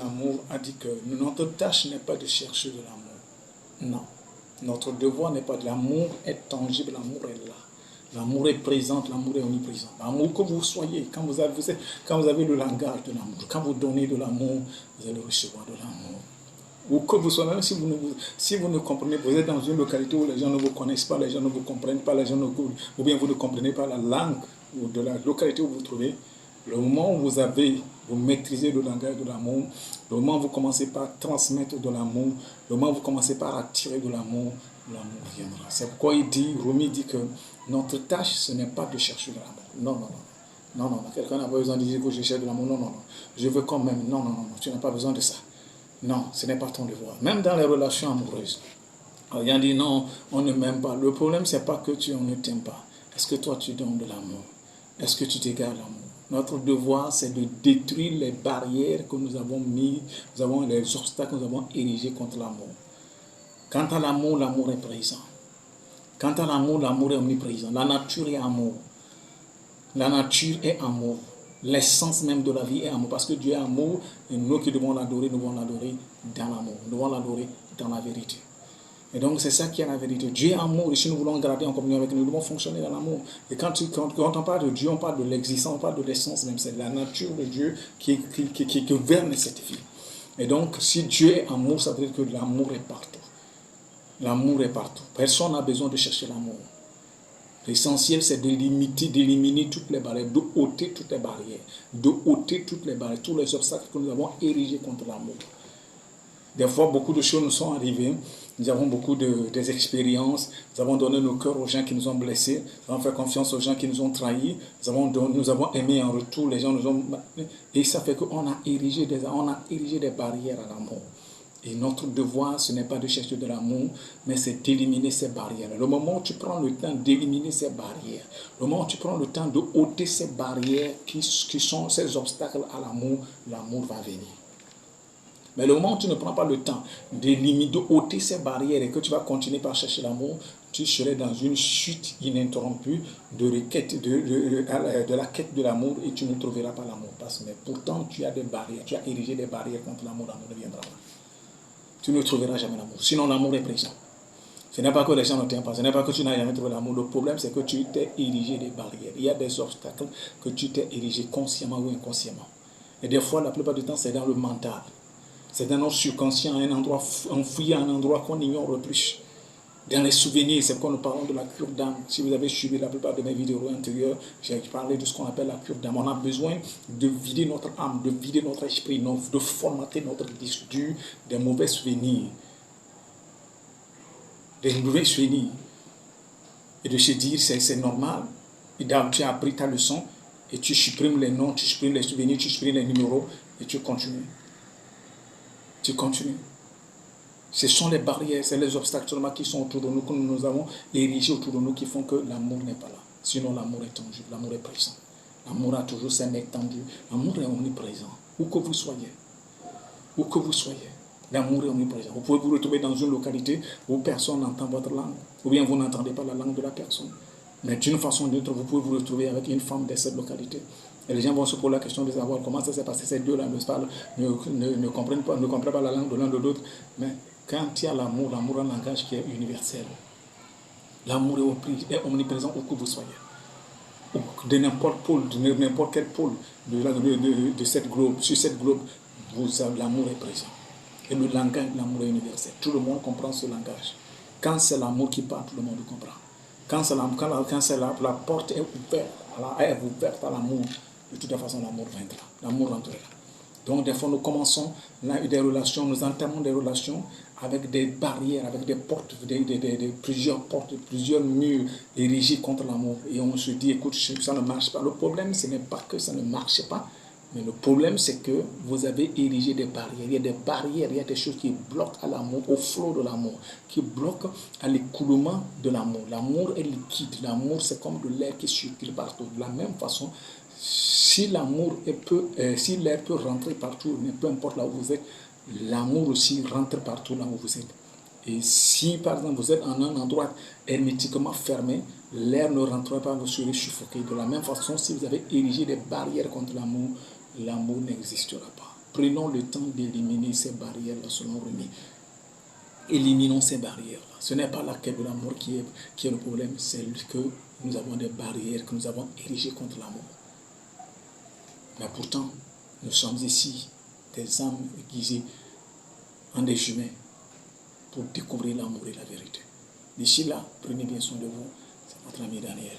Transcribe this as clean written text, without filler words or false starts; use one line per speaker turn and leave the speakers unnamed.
L'amour a dit que notre tâche n'est pas de chercher de l'amour. Non. Notre devoir n'est pas de l'amour, est tangible, l'amour est là. L'amour est présent, l'amour est omniprésent. L'amour que vous soyez, quand vous avez le langage de l'amour, quand vous donnez de l'amour, vous allez recevoir de l'amour. Ou que vous soyez, même si vous ne comprenez pas, vous êtes dans une localité où les gens ne vous connaissent pas, les gens ne vous comprennent pas, ou bien vous ne comprenez pas la langue de la localité où vous vous trouvez, le moment où vous maîtrisez le langage de l'amour, le moment où vous commencez par transmettre de l'amour, le moment où vous commencez par attirer de l'amour, l'amour viendra. C'est pourquoi Rumi dit que notre tâche, ce n'est pas de chercher de l'amour. Non, non, non. Non, non, non. Quelqu'un n'a pas besoin de dire que je cherche de l'amour. Non, non, non. Je veux quand même. Non, non, non. Tu n'as pas besoin de ça. Non, ce n'est pas ton devoir. Même dans les relations amoureuses. Il y a dit non, on ne m'aime pas. Le problème, ce n'est pas que on ne t'aime pas. Est-ce que toi, tu donnes de l'amour? Est-ce que tu t'égares l'amour? Notre devoir, c'est de détruire les barrières que nous avons mis, les obstacles que nous avons érigés contre l'amour. Quant à l'amour, l'amour est présent. Quant à l'amour, l'amour est omniprésent. La nature est amour. La nature est amour. L'essence même de la vie est amour. Parce que Dieu est amour. Et nous qui devons l'adorer, nous devons l'adorer dans l'amour. Nous devons l'adorer dans la vérité. Et donc c'est ça qui est la vérité. Dieu est amour. Et si nous voulons garder en communion avec nous, nous devons fonctionner dans l'amour. Et quand on parle de Dieu, on parle de l'existence, on parle de l'essence même. C'est la nature de Dieu qui gouverne cette vie. Et donc si Dieu est amour, ça veut dire que l'amour est partout. L'amour est partout. Personne n'a besoin de chercher l'amour. L'essentiel, c'est d'éliminer toutes les barrières, de ôter toutes les barrières, tous les obstacles que nous avons érigés contre l'amour. Des fois, beaucoup de choses nous sont arrivées. Nous avons beaucoup des expériences. Nous avons donné nos cœurs aux gens qui nous ont blessés. Nous avons fait confiance aux gens qui nous ont trahis. Nous avons aimé en retour. Les gens nous ont... Et ça fait qu'on a érigé des barrières à l'amour. Et notre devoir, ce n'est pas de chercher de l'amour, mais c'est d'éliminer ces barrières. Le moment où tu prends le temps d'éliminer ces barrières, le moment où tu prends le temps de ôter ces barrières qui sont ces obstacles à l'amour, l'amour va venir. Mais le moment où tu ne prends pas le temps de ôter ces barrières et que tu vas continuer par chercher l'amour, tu serais dans une chute ininterrompue de la quête de l'amour et tu ne trouveras pas l'amour. Mais pourtant, tu as des barrières, tu as érigé des barrières contre l'amour, l'amour ne viendra pas. Tu ne trouveras jamais l'amour. Sinon, l'amour est présent. Ce n'est pas que les gens ne t'aiment pas, ce n'est pas que tu n'as jamais trouvé l'amour. Le problème, c'est que tu t'es érigé des barrières. Il y a des obstacles que tu t'es érigé consciemment ou inconsciemment. Et des fois, la plupart du temps, c'est dans le mental. C'est dans notre subconscient, un endroit enfoui, un endroit qu'on ignore le plus. Dans les souvenirs, c'est quand nous parlons de la cure d'âme. Si vous avez suivi la plupart de mes vidéos antérieures, j'ai parlé de ce qu'on appelle la cure d'âme. On a besoin de vider notre âme, de vider notre esprit, de formater notre disque dur des mauvais souvenirs. Des mauvais souvenirs. Et de se dire, c'est normal. Et tu as appris ta leçon et tu supprimes les noms, tu supprimes les souvenirs, tu supprimes les numéros et tu continues. Tu continues. Ce sont les barrières, c'est les obstacles seulement qui sont autour de nous, que nous avons érigés autour de nous, qui font que l'amour n'est pas là. Sinon, l'amour est tangible, l'amour est présent. L'amour a toujours ses mecs tendus. L'amour est omniprésent. Où que vous soyez. Où que vous soyez. L'amour est omniprésent. Vous pouvez vous retrouver dans une localité où personne n'entend votre langue. Ou bien vous n'entendez pas la langue de la personne. Mais d'une façon ou d'une autre, vous pouvez vous retrouver avec une femme de cette localité. Et les gens vont se poser la question de savoir comment ça s'est passé. Ces deux-là ne comprennent pas la langue de l'un de l'autre. Mais quand il y a l'amour, l'amour est un langage qui est universel. L'amour est omniprésent où que vous soyez. De n'importe quel pôle de cette globe, sur cette globe, l'amour est présent. Et le langage de l'amour est universel. Tout le monde comprend ce langage. Quand c'est l'amour qui parle, tout le monde comprend. Quand la porte est ouverte à l'amour, de toute façon, l'amour viendra. L'amour rentrera. Donc, des fois, nous commençons des relations, nous entamons des relations avec des barrières, avec des portes, plusieurs portes, plusieurs murs érigés contre l'amour. Et on se dit, écoute, ça ne marche pas. Le problème, ce n'est pas que ça ne marche pas, mais le problème, c'est que vous avez érigé des barrières. Il y a des barrières, il y a des choses qui bloquent à l'amour, au flot de l'amour, qui bloquent à l'écoulement de l'amour. L'amour est liquide. L'amour, c'est comme de l'air qui circule partout. De la même façon, si l'air peut rentrer partout, mais peu importe là où vous êtes, l'amour aussi rentre partout là où vous êtes. Et si, par exemple, vous êtes en un endroit hermétiquement fermé, l'air ne rentrera pas, vous serez suffoqué. De la même façon, si vous avez érigé des barrières contre l'amour, l'amour n'existera pas. Prenons le temps d'éliminer ces barrières-là selon Rémi. Éliminons ces barrières-là. Ce n'est pas la quête de l'amour qui est le problème, c'est que nous avons des barrières que nous avons érigées contre l'amour. Mais pourtant, nous sommes ici, des âmes aiguisées en des humains, pour découvrir l'amour et la vérité. D'ici là, prenez bien soin de vous. C'est votre ami Daniel.